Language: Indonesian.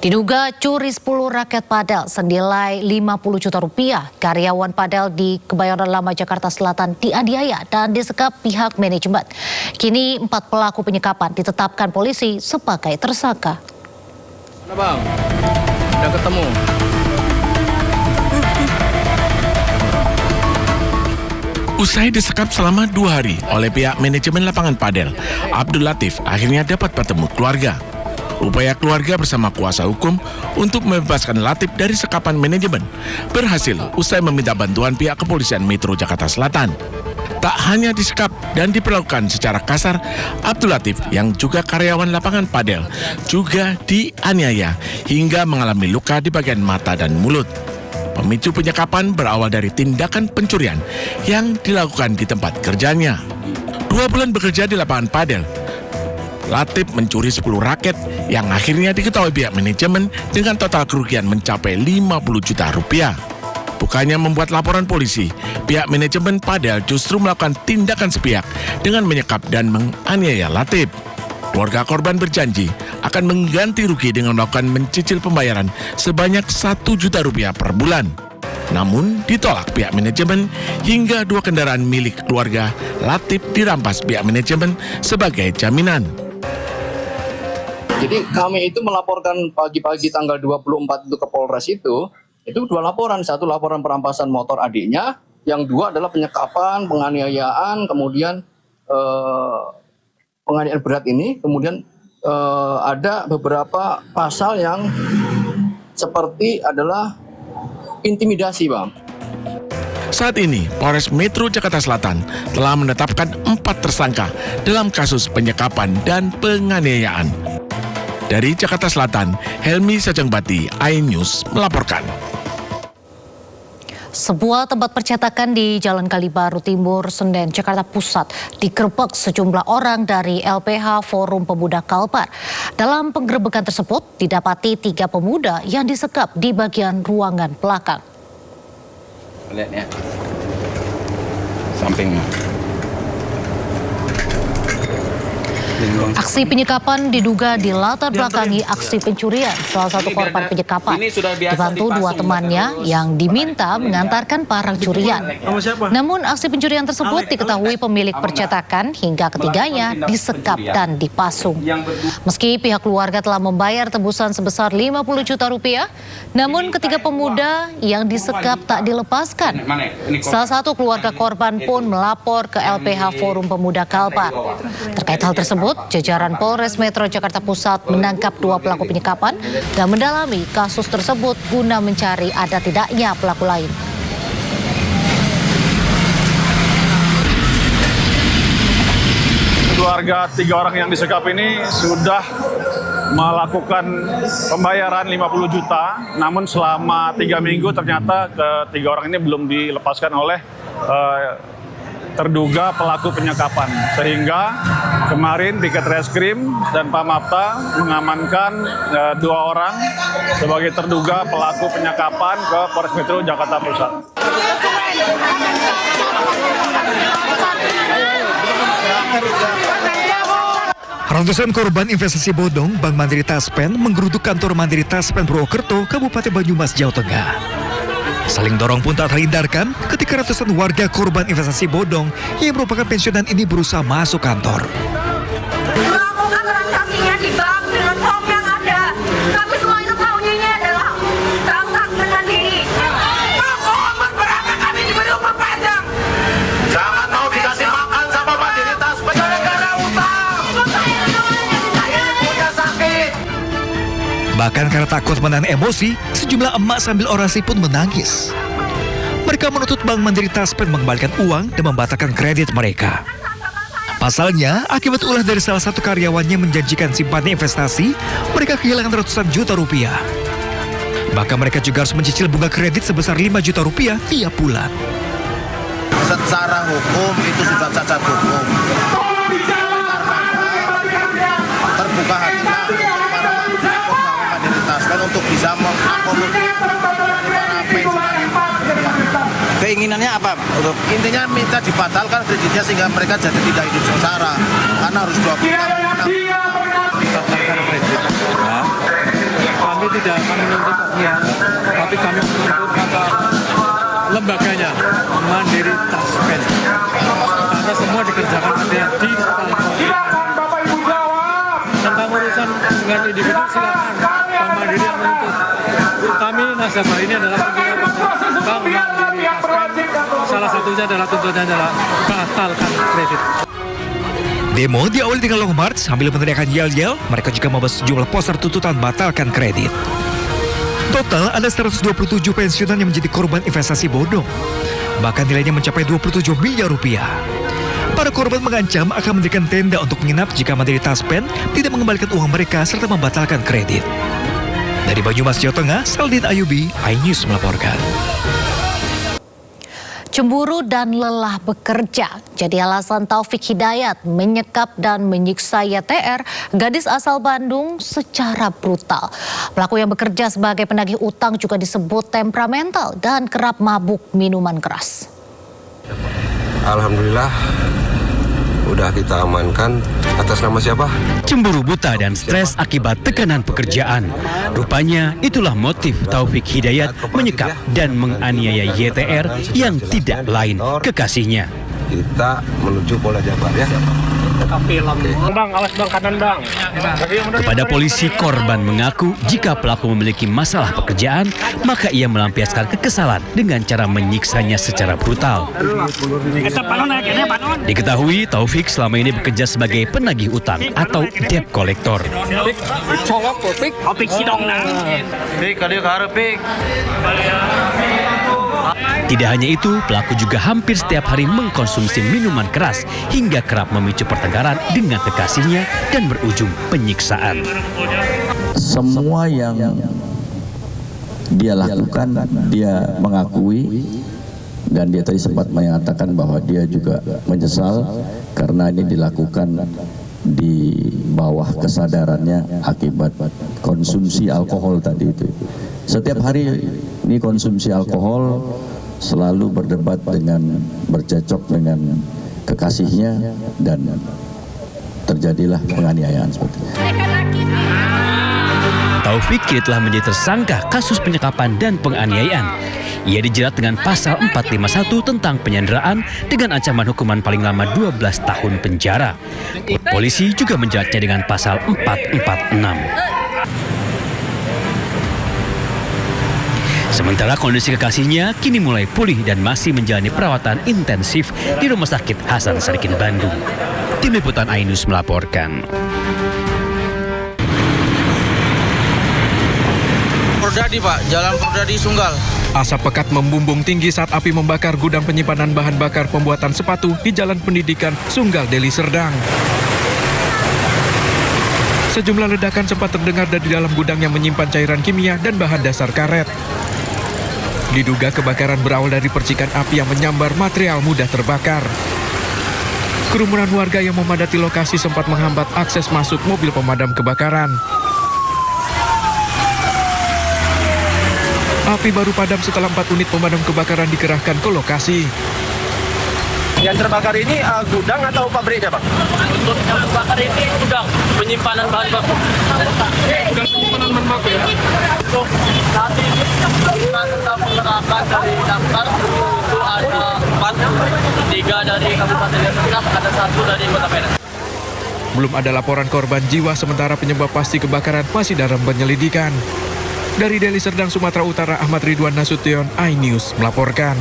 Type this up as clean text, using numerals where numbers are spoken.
Diduga curi 10 raket padel senilai 50 juta rupiah. Karyawan padel di Kebayoran Lama Jakarta Selatan dianiaya dan disekap pihak manajemen. Kini 4 pelaku penyekapan ditetapkan polisi sebagai tersangka. Mana bang? Udah ketemu? Usai disekap selama 2 hari oleh pihak manajemen lapangan padel, Abdul Latif akhirnya dapat bertemu keluarga. Upaya keluarga bersama kuasa hukum untuk membebaskan Latif dari sekapan manajemen berhasil usai meminta bantuan pihak kepolisian Metro Jakarta Selatan. Tak hanya disekap dan diperlakukan secara kasar, Abdul Latif yang juga karyawan lapangan padel juga dianiaya hingga mengalami luka di bagian mata dan mulut. Pemicu penyekapan berawal dari tindakan pencurian yang dilakukan di tempat kerjanya. 2 bulan bekerja di lapangan padel, Latif mencuri 10 raket yang akhirnya diketahui pihak manajemen dengan total kerugian mencapai 50 juta rupiah. Bukannya membuat laporan polisi, pihak manajemen padel justru melakukan tindakan sepihak dengan menyekap dan menganiaya Latif. Keluarga korban berjanji akan mengganti rugi dengan melakukan mencicil pembayaran sebanyak 1 juta rupiah per bulan. Namun ditolak pihak manajemen hingga 2 kendaraan milik keluarga Latif dirampas pihak manajemen sebagai jaminan. Jadi kami itu melaporkan pagi-pagi tanggal 24 itu ke Polres itu 2 laporan. 1 laporan perampasan motor adiknya, yang 2 adalah penyekapan, penganiayaan, kemudian penganiayaan berat ini, kemudian ada beberapa pasal yang seperti adalah intimidasi, Bang. Saat ini, Polres Metro Jakarta Selatan telah menetapkan 4 tersangka dalam kasus penyekapan dan penganiayaan. Dari Jakarta Selatan, Helmi Sajangbati, iNews melaporkan. Sebuah tempat percetakan di Jalan Kalibaru Timur, Senen, Jakarta Pusat digerebek sejumlah orang dari LPH Forum Pemuda Kalbar. Dalam penggerebekan tersebut didapati 3 pemuda yang disekap di bagian ruangan belakang. Lihat ya, sampingnya. Aksi penyekapan diduga dilatar belakangi aksi pencurian. Salah satu korban penyekapan dibantu 2 temannya yang diminta mengantarkan barang curian. Namun aksi pencurian tersebut diketahui pemilik percetakan hingga ketiganya disekap dan dipasung. Meski pihak keluarga telah membayar tebusan sebesar 50 juta rupiah, namun ketiga pemuda yang disekap tak dilepaskan. Salah satu keluarga korban pun melapor ke LPH Forum Pemuda Kalbar. Terkait hal tersebut, jajaran Polres Metro Jakarta Pusat menangkap 2 pelaku penyekapan dan mendalami kasus tersebut guna mencari ada tidaknya pelaku lain. Keluarga 3 orang yang disekap ini sudah melakukan pembayaran 50 juta, namun selama 3 minggu ternyata ke-3 orang ini belum dilepaskan oleh terduga pelaku penyekapan, sehingga kemarin Piket Reskrim dan Pamapta mengamankan 2 orang sebagai terduga pelaku penyekapan ke Polres Metro Jakarta Pusat. Ratusan korban investasi bodong Bank Mandiri Taspen menggeruduk kantor Mandiri Taspen Purwokerto, Kabupaten Banyumas, Jawa Tengah. Saling dorong pun tak terhindarkan ketika ratusan warga korban investasi bodong yang merupakan pensiunan ini berusaha masuk kantor. Melakukan transaksinya di bank dengan form yang ada, tapi semua itu tahunya ini adalah transaksi dengan diri. Mohon berapa kami diberi umur panjang. Jangan mau dikasih makan sama Mandiri Taspen gara-gara utang. Punya sakit. Bahkan karena takut menahan emosi, sejumlah emak sambil orasi pun menangis. Mereka menuntut Bank Mandiri Taspen mengembalikan uang dan membatalkan kredit mereka. Pasalnya, akibat ulah dari salah satu karyawannya menjanjikan simpanan investasi, mereka kehilangan ratusan juta rupiah. Bahkan mereka juga harus mencicil bunga kredit sebesar 5 juta rupiah tiap bulan. Secara hukum itu sudah cacat hukum. Terbuka hatinya para Mandiri Taspen untuk bisa mengakomodir para pensiunan. Keinginannya apa? Intinya minta dibatalkan kreditnya sehingga mereka jadi tidak hidup sengsara. Karena harus 2 bulan. Dibatalkan kredit. Kami tidak kami menuntut oknum, tapi kami menuntut kata lembaganya, Mandiri Taspen. Karena semua dikerjakan ada di tentang urusan dengan individu silakan Bank Mandiri yang menuntut. Kami nasabah ini adalah Bank Mandiri Taspen. Salah satunya adalah tuntutannya adalah batalkan kredit. Demo diawali dengan long march sambil meneriakkan yel-yel. Mereka juga membawa sejumlah poster tuntutan batalkan kredit. Total ada 127 pensiunan yang menjadi korban investasi bodong. Bahkan nilainya mencapai 27 miliar rupiah. Para korban mengancam akan mendirikan tenda untuk menginap jika Mandiri Taspen tidak mengembalikan uang mereka serta membatalkan kredit. Dari Banyumas, Jawa Tengah, Saldin Ayubi, iNews melaporkan. Cemburu dan lelah bekerja jadi alasan Taufik Hidayat menyekap dan menyiksa YTR, gadis asal Bandung, secara brutal. Pelaku yang bekerja sebagai penagih utang juga disebut temperamental dan kerap mabuk minuman keras. Alhamdulillah udah kita amankan. Atas nama siapa? Cemburu buta dan stres akibat tekanan pekerjaan. Rupanya itulah motif Taufik Hidayat menyekap dan menganiaya YTR yang tidak lain kekasihnya. Kita menuju Polda Jabar ya. Bang, awas bang, kanan bang. Kepada polisi, korban mengaku jika pelaku memiliki masalah pekerjaan, maka ia melampiaskan kekesalan dengan cara menyiksanya secara brutal. Diketahui Taufik selama ini bekerja sebagai penagih utang atau debt collector. Tidak hanya itu, pelaku juga hampir setiap hari mengkonsumsi minuman keras hingga kerap memicu pertengkaran dengan kekasihnya dan berujung penyiksaan. Semua yang dia lakukan, dia mengakui, dan dia tadi sempat mengatakan bahwa dia juga menyesal karena ini dilakukan di bawah kesadarannya akibat konsumsi alkohol tadi itu. Setiap hari ini konsumsi alkohol, selalu berdebat dengan bercecok dengan kekasihnya dan terjadilah penganiayaan seperti itu. Taufik kini telah menjadi tersangka kasus penyekapan dan penganiayaan. Ia dijerat dengan pasal 451 tentang penyanderaan dengan ancaman hukuman paling lama 12 tahun penjara. Polisi juga menjeratnya dengan pasal 446. Sementara kondisi kekasihnya kini mulai pulih dan masih menjalani perawatan intensif di Rumah Sakit Hasan Sadikin Bandung. Tim Liputan iNews melaporkan. Purdadi Pak, Jalan Purdadi Sunggal. Asap pekat membumbung tinggi saat api membakar gudang penyimpanan bahan bakar pembuatan sepatu di Jalan Pendidikan Sunggal, Deli Serdang. Sejumlah ledakan sempat terdengar dari dalam gudang yang menyimpan cairan kimia dan bahan dasar karet. Diduga kebakaran berawal dari percikan api yang menyambar material mudah terbakar. Kerumunan warga yang memadati lokasi sempat menghambat akses masuk mobil pemadam kebakaran. Api baru padam setelah 4 unit pemadam kebakaran dikerahkan ke lokasi. Yang terbakar ini gudang atau pabriknya Pak? Untuk yang terbakar ini gudang penyimpanan bahan baku. Gudang penyimpanan bahan baku ya? Untuk saat ini kita sedang mengerahkan dari damkar itu ada 4, 3 dari Kabupaten Deli Serdang, ada 1 dari Kota Medan. Belum ada laporan korban jiwa, sementara penyebab pasti kebakaran masih dalam penyelidikan. Dari Deli Serdang, Sumatera Utara, Ahmad Ridwan Nasution, iNews melaporkan.